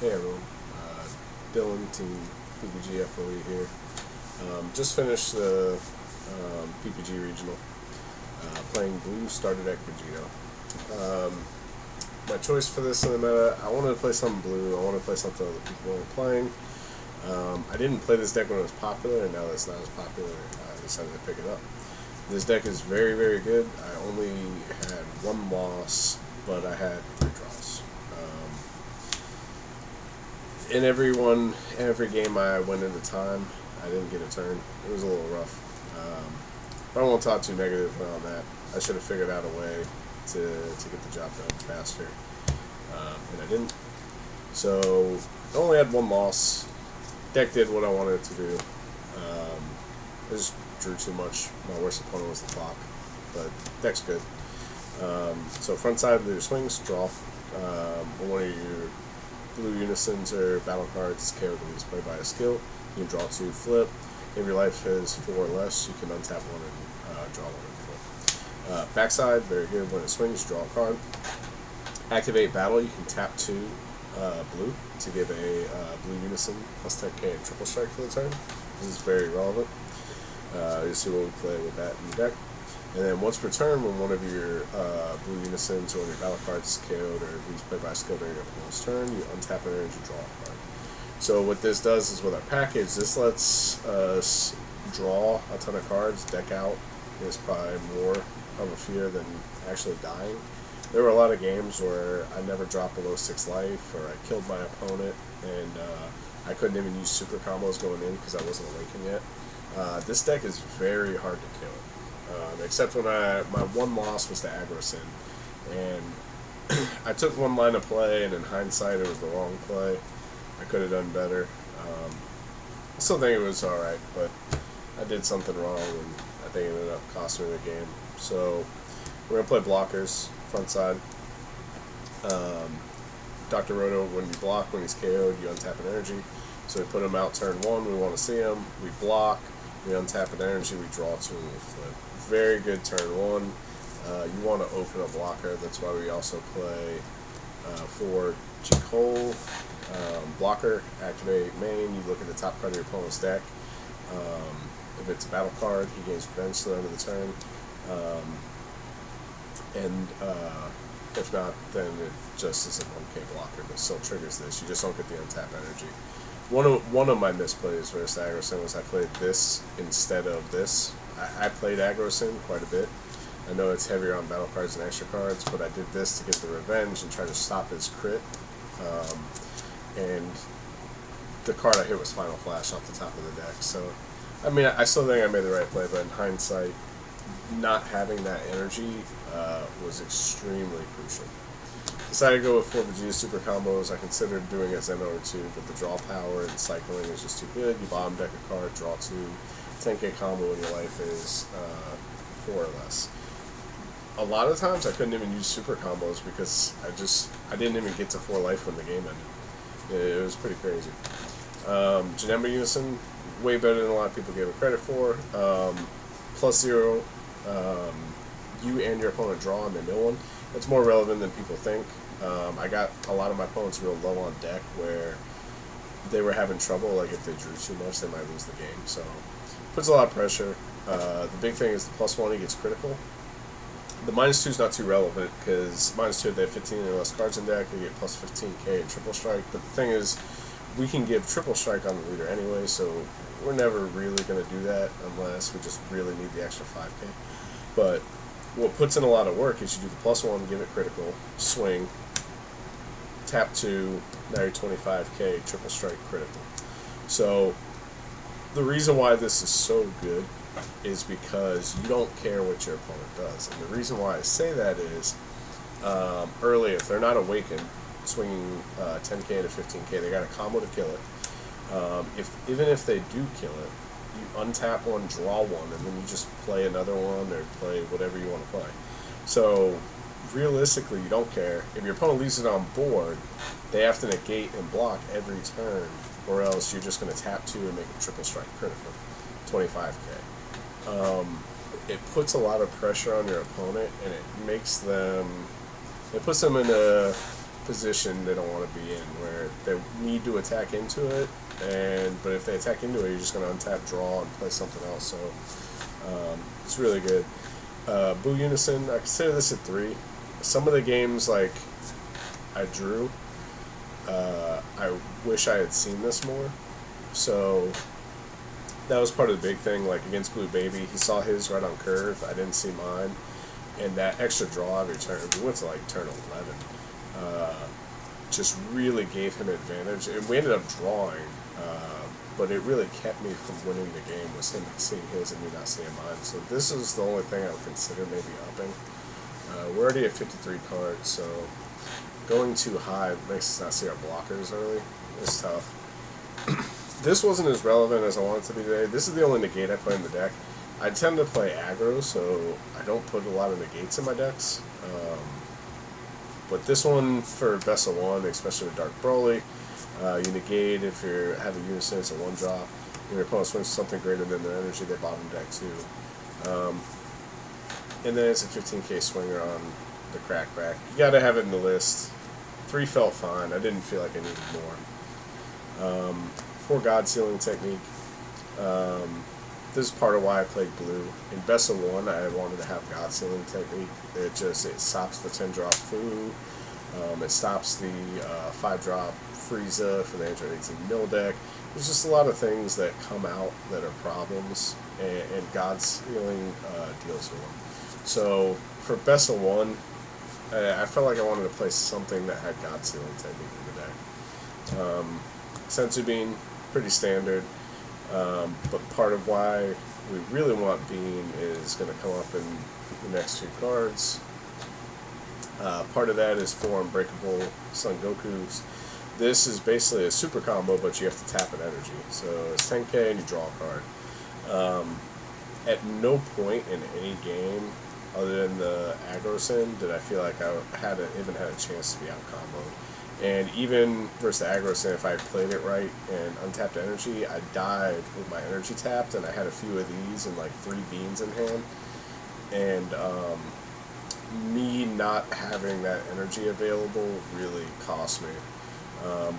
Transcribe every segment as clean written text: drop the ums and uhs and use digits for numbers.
Hey everyone, Dillion, Team PPG FOE here. Just finished the PPG regional, playing blue starter deck Vegito. My choice for this in the meta, I wanted to play something blue. I wanted to play something other people weren't playing. I didn't play this deck when it was popular, and now that it's not as popular, I decided to pick it up. This deck is very, very good. I only had one loss, but I had 3 draws. In every game I went into time, I didn't get a turn. It was a little rough. But I won't talk too negative on that. I should have figured out a way to get the job done faster, and I didn't. So I only had one loss. Deck did what I wanted it to do. I just drew too much. My worst opponent was the clock, but deck's good. So front side of your swings, draw. One of your blue unisons or battle cards is KO'd when it's played by a skill. You can draw 2, flip. If your life is 4 or less, you can untap 1 and draw 1 and flip. Backside, very good. When it swings, draw a card. Activate battle, you can tap 2 blue to give a blue unison plus 10k and triple strike for the turn. This is very relevant. You'll see what we play with that in the deck. And then once per turn, when one of your blue unisons or one of your battle cards is KO'd or leaves played by a skill during your opponent's turn, you untap an energy, draw a card. So what this does is with our package, this lets us draw a ton of cards. Deck out is probably more of a fear than actually dying. There were a lot of games where I never dropped below 6 life, or I killed my opponent, and I couldn't even use super combos going in because I wasn't awakened yet. This deck is very hard to kill. Except when my one loss was to aggro sin, and I took one line of play, and in hindsight it was the wrong play. I could have done better. I still think it was alright, but I did something wrong, and I think it ended up costing me the game. So we're going to play blockers, front side. Dr. Roto, when you block, when he's KO'd, you untap an energy. So we put him out turn 1, we want to see him, we block, we untap an energy, we draw 2, and we flip. Very good turn 1. You want to open a blocker. That's why we also play for G-Cole. Blocker, activate main. You look at the top card of your opponent's deck. If it's a battle card, he gains revenge to the end of the turn. If not, then it just is a 1k blocker, but still triggers this. You just don't get the untap energy. One of my misplays versus aggro sin was I played this instead of this. I played aggro sin quite a bit. I know it's heavier on battle cards and extra cards, but I did this to get the revenge and try to stop his crit. And the card I hit was Final Flash off the top of the deck. So, I mean, I still think I made the right play, but in hindsight, not having that energy was extremely crucial. Decided to go with 4 Vegito super combos. I considered doing a Zen or 2, but the draw power and cycling is just too good. You bottom deck a card, draw 2, 10k combo when your life is 4 or less. A lot of times I couldn't even use super combos because I didn't even get to 4 life when the game ended. It was pretty crazy. Janemba Unison, way better than a lot of people gave it credit for. +0, you and your opponent draw and they mill one. It's more relevant than people think. I got a lot of my opponents real low on deck where they were having trouble, like if they drew too much they might lose the game. So puts a lot of pressure. The big thing is the +1, he gets critical. The -2 is not too relevant because -2 they have 15 or less cards in deck, they get plus 15k and triple strike. But the thing is, we can give triple strike on the leader anyway, so we're never really going to do that unless we just really need the extra 5k. But what puts in a lot of work is you do the +1, give it critical, swing, tap 2, now you're 25k, triple strike, critical. So the reason why this is so good is because you don't care what your opponent does. And the reason why I say that is, early, if they're not awakened, swinging 10k to 15k, they got a combo to kill it. Even if they do kill it, you untap 1, draw 1, and then you just play another one or play whatever you want to play. So realistically, you don't care. If your opponent leaves it on board, they have to negate and block every turn, or else you're just going to tap 2 and make a triple strike critical, 25k. It puts a lot of pressure on your opponent, and it puts them in a position they don't want to be in, where they need to attack into it, but if they attack into it, you're just going to untap, draw, and play something else. So it's really good. Boo Unison, I consider this a 3. Some of the games like I drew, I wish I had seen this more. So that was part of the big thing. Like against Blue Baby, he saw his right on curve. I didn't see mine, and that extra draw every turn. We went to like turn 11. Just really gave him advantage, and we ended up drawing. But it really kept me from winning the game, was him seeing his and me not seeing mine. So this is the only thing I would consider maybe upping. We're already at 53 cards, so going too high makes us not see our blockers early. It's tough. This wasn't as relevant as I wanted it to be today. This is the only negate I play in the deck. I tend to play aggro, so I don't put a lot of negates in my decks. But this one, for best of 1, especially with Dark Broly, you negate if you have a Unison, it's a 1-drop. When your opponent swings something greater than their energy, they bottom deck too. And then it's a 15k swinger on the crackback. You gotta have it in the list. 3 felt fine. I didn't feel like I needed more. 4 God Sealing Technique. This is part of why I played blue. In best of 1, I wanted to have God Sealing Technique. It stops the 10-drop Fu. It stops the 5-drop Frieza for the Android 18 mill deck. There's just a lot of things that come out that are problems, and God Sealing deals with them. So for best of 1, I felt like I wanted to play something that had God Sealing Technique in the deck. Sensu Bean, pretty standard. But part of why we really want Bean is going to come up in the next 2 cards. Part of that is 4 Unbreakable Son Gokus. This is basically a super combo, but you have to tap an energy. So it's 10k and you draw a card. At no point in any game, other than the aggro sin, did I feel like I even had a chance to be out comboed. And even versus the aggro sin, if I played it right and untapped energy, I died with my energy tapped, and I had a few of these and like 3 beans in hand. And me not having that energy available really cost me.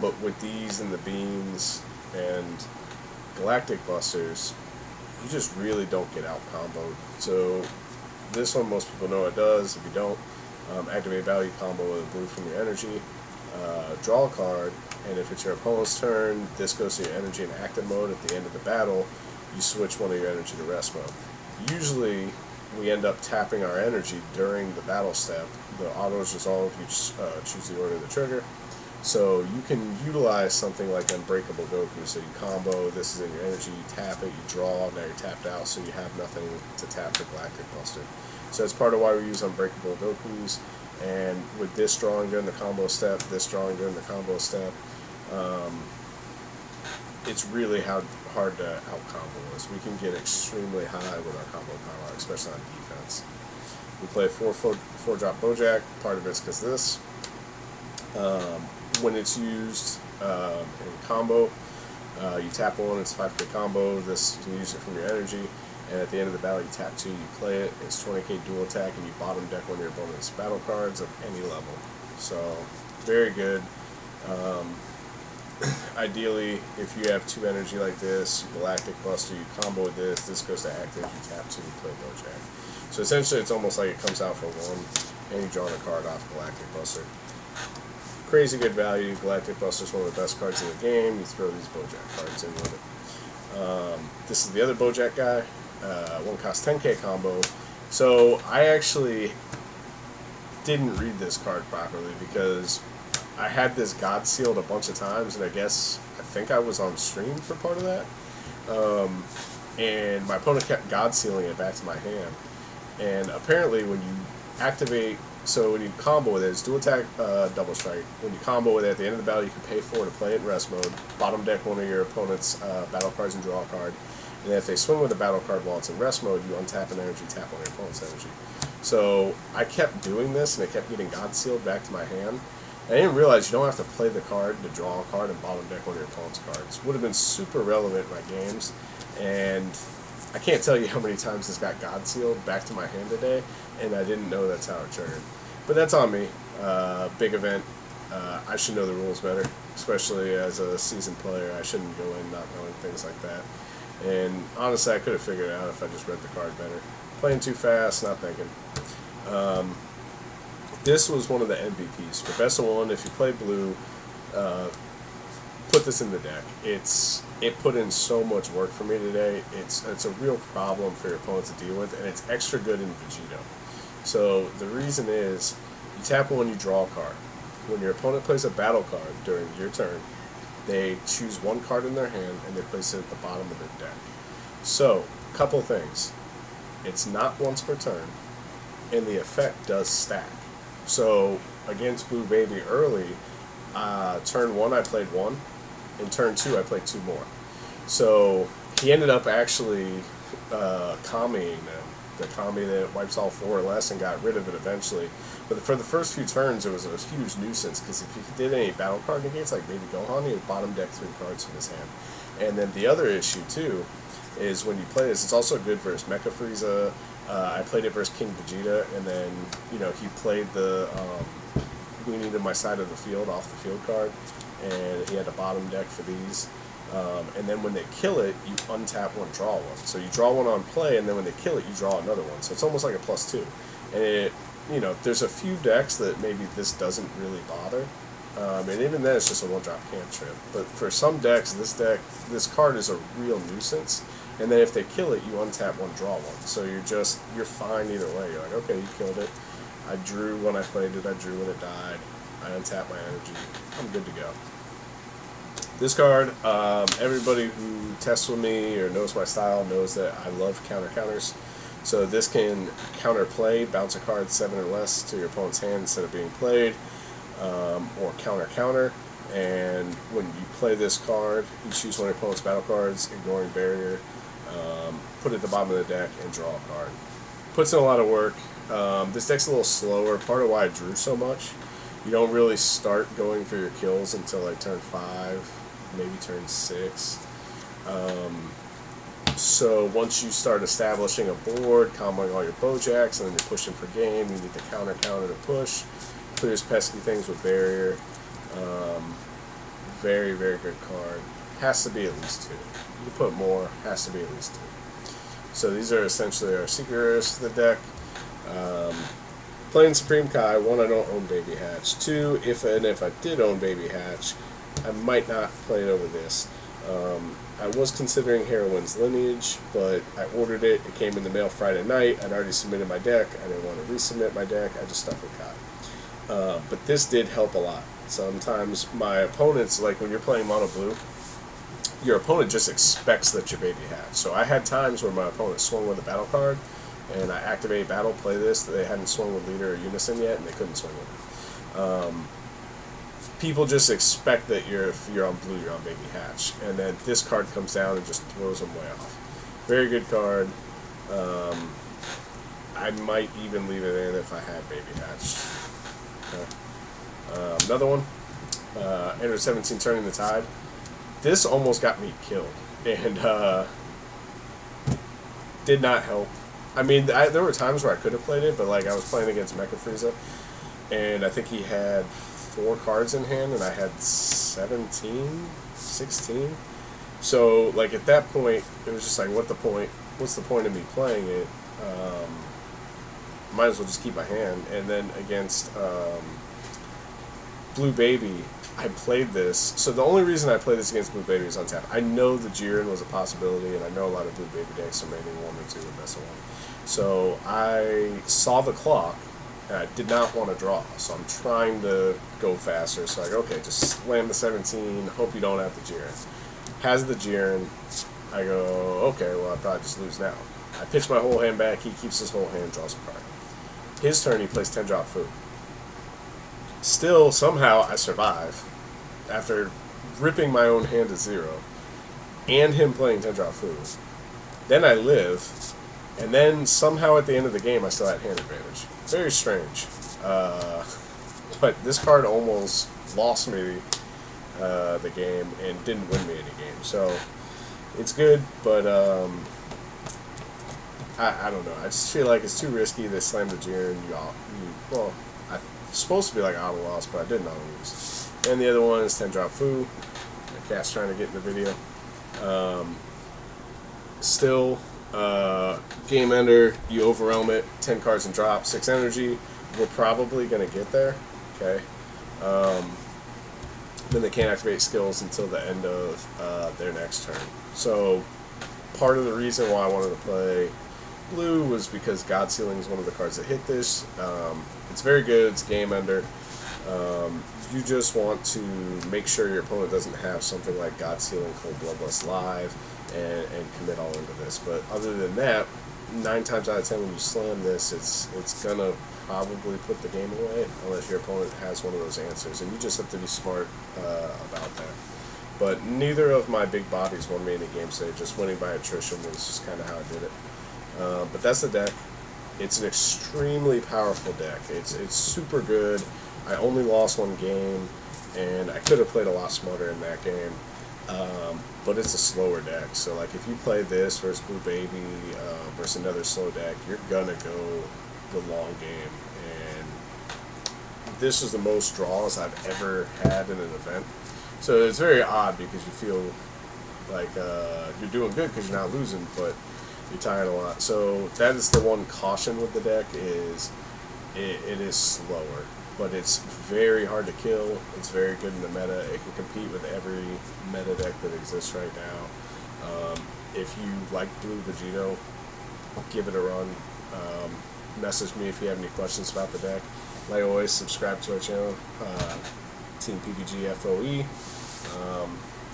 But with these and the beans and Galactic Busters, you just really don't get out comboed. So this one, most people know it does. If you don't, activate value combo with a blue from your energy, draw a card, and if it's your opponent's turn, this goes to your energy in active mode. At the end of the battle, you switch one of your energy to rest mode. Usually, we end up tapping our energy during the battle step. The autos resolve, you choose the order of the trigger. So you can utilize something like Unbreakable Goku. So you combo, this is in your energy, you tap it, you draw, now you're tapped out, so you have nothing to tap the Galactic Buster. So that's part of why we use Unbreakable Gokus. And with this drawing during the combo step, this drawing during the combo step, it's really hard to out-combo us. We can get extremely high with our combo power, especially on defense. We play 4-drop Bojack. Part of it's because this. When it's used in combo, you tap 1, it's 5k combo. This, you can use it from your energy. And at the end of the battle, you tap 2, you play it. It's 20k dual attack, and you bottom deck one of your opponent's battle cards of any level. So, very good. Ideally, if you have 2 energy like this, Galactic Buster, you combo with this, this goes to active, you tap 2, you play Bojack. So essentially, it's almost like it comes out for 1, and you draw a card off Galactic Buster. Crazy good value. Galactic Buster is one of the best cards in the game. You throw these Bojack cards in with it. This is the other Bojack guy. One cost 10k combo. So I actually didn't read this card properly because I had this God sealed a bunch of times, and I think I was on stream for part of that. And my opponent kept God sealing it back to my hand. And apparently when you activate, so when you combo with it, it's dual attack, double strike. When you combo with it, at the end of the battle, you can pay 4 to play it in rest mode. Bottom deck one of your opponent's battle cards and draw a card. And if they swing with a battle card while it's in rest mode, you untap an energy, tap on your opponent's energy. So I kept doing this, and it kept getting God sealed back to my hand. And I didn't realize you don't have to play the card to draw a card and bottom deck one of your opponent's cards. Would have been super relevant in my games, and I can't tell you how many times this got God sealed back to my hand today, and I didn't know that's how it triggered. But that's on me. Big event. I should know the rules better, especially as a seasoned player. I shouldn't go in not knowing things like that. And honestly, I could have figured it out if I just read the card better. Playing too fast, not thinking. This was one of the MVPs. For best of one, if you play blue, put this in the deck. It put in so much work for me today. It's a real problem for your opponent to deal with, and it's extra good in Vegito. So the reason is, you tap one, you draw a card. When your opponent plays a battle card during your turn, they choose one card in their hand and they place it at the bottom of their deck. So, couple things. It's not once per turn, and the effect does stack. So, against Blue Baby early, turn 1 I played 1, and turn 2 I played 2 more. So, he ended up actually Kamiing them. The Kami that wipes all 4 or less and got rid of it eventually. But for the first few turns, it was a huge nuisance, because if he did any battle card negates, like Baby Gohan, he would bottom deck 3 cards from his hand. And then the other issue, too, is when you play this, it's also good versus Mecha Frieza. I played it versus King Vegeta, and then, he played the We Needed My Side of the Field off the field card, and he had a bottom deck for these. And then when they kill it, you untap 1, draw 1. So you draw 1 on play, and then when they kill it, you draw another 1. So it's almost like a +2. And there's a few decks that maybe this doesn't really bother. And even then, it's just a 1-drop cantrip. But for some decks, this card is a real nuisance. And then if they kill it, you untap 1, draw 1. So you're fine either way. You're like, okay, you killed it. I drew when I played it. I drew when it died. I untapped my energy. I'm good to go. This card, everybody who tests with me or knows my style knows that I love counters. So this can counter play, bounce a card 7 or less to your opponent's hand instead of being played, or counter. And when you play this card, you choose one of your opponent's battle cards, ignoring barrier, put it at the bottom of the deck, and draw a card. Puts in a lot of work. This deck's a little slower. Part of why I drew so much. You don't really start going for your kills until like turn 5. Maybe turn 6. So once you start establishing a board, comboing all your Bojacks, and then you're pushing for game, you need the counter to push. Clears pesky things with barrier. Very, very good card. Has to be at least 2. You can put more, has to be at least 2. So these are essentially our secret rares for the deck. Playing Supreme Kai, 1, I don't own Baby Hatch. 2, if I did own Baby Hatch, I might not play it over this. I was considering Heroine's Lineage, but I ordered it. It came in the mail Friday night. I'd already submitted my deck. I didn't want to resubmit my deck. I just stuck with Kai. But this did help a lot. Sometimes my opponents, like when you're playing Mono Blue, your opponent just expects that you're Baby Hatch. So I had times where my opponent swung with a battle card, and I activate battle, play this. They hadn't swung with Leader or Unison yet, and they couldn't swing with it. People just expect that if you're on blue, you're on Baby Hatch. And then this card comes down and just throws them way off. Very good card. I might even leave it in if I had Baby Hatch. Okay. Another one. Enter 17, Turning the Tide. This almost got me killed. And did not help. I mean, there were times where I could have played it, but like I was playing against Mecha Frieza, and I think he had 4 cards in hand, and I had 17, 16. So, like, at that point, it was just like, what's the point of me playing it? Might as well just keep my hand. And then against Blue Baby, I played this. So the only reason I played this against Blue Baby is on tap. I know the Jiren was a possibility, and I know a lot of Blue Baby decks are maybe 1 or 2 at best of 1. So I saw the clock, and I did not want to draw, so I'm trying to go faster. So I go, okay, just slam the 17, hope you don't have the Jiren. Has the Jiren, I go, okay, well, I'll probably just lose now. I pitch my whole hand back, he keeps his whole hand, draws a card. His turn, he plays 10-drop food. Still, somehow, I survive, after ripping my own hand to 0, and him playing 10-drop food. Then I live, and then somehow at the end of the game, I still had hand advantage. Very strange. But this card almost lost me the game and didn't win me any game. So it's good, but I don't know. I just feel like it's too risky to slam the Jiren. supposed to be like auto loss, but I didn't auto lose. And the other one is 10 drop Fu. The cat's trying to get in the video. Still, game ender, you overwhelm it, 10 cards and drop, 6 energy. We're probably going to get there. Okay. Then they can't activate skills until the end of their next turn. So part of the reason why I wanted to play blue was because God Sealing is one of the cards that hit this. It's very good. It's game ender. You just want to make sure your opponent doesn't have something like God Sealing, Cold Bloodlust Live, and commit all into this. But other than that, 9 times out of 10 when you slam this, it's gonna probably put the game away unless your opponent has one of those answers, and you just have to be smart about that. But neither of my big bodies won me any game today. Just winning by attrition was just kind of how I did it. But that's the deck. It's an extremely powerful deck. It's super good. I only lost 1 game, and I could have played a lot smarter in that game. But it's a slower deck. So like if you play this versus Blue Baby versus another slow deck, you're gonna go the long game. And this is the most draws I've ever had in an event. So it's very odd because you feel like you're doing good because you're not losing, but you're tired a lot. So that is the one caution with the deck is it is slower, but it's very hard to kill. It's very good in the meta. It can compete with every meta deck that exists right now. If you like Blue Vegito, give it a run. Message me if you have any questions about the deck. Like always, subscribe to our channel, Team PPG FOE.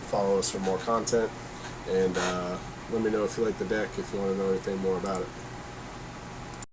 Follow us for more content, and let me know if you like the deck, if you want to know anything more about it.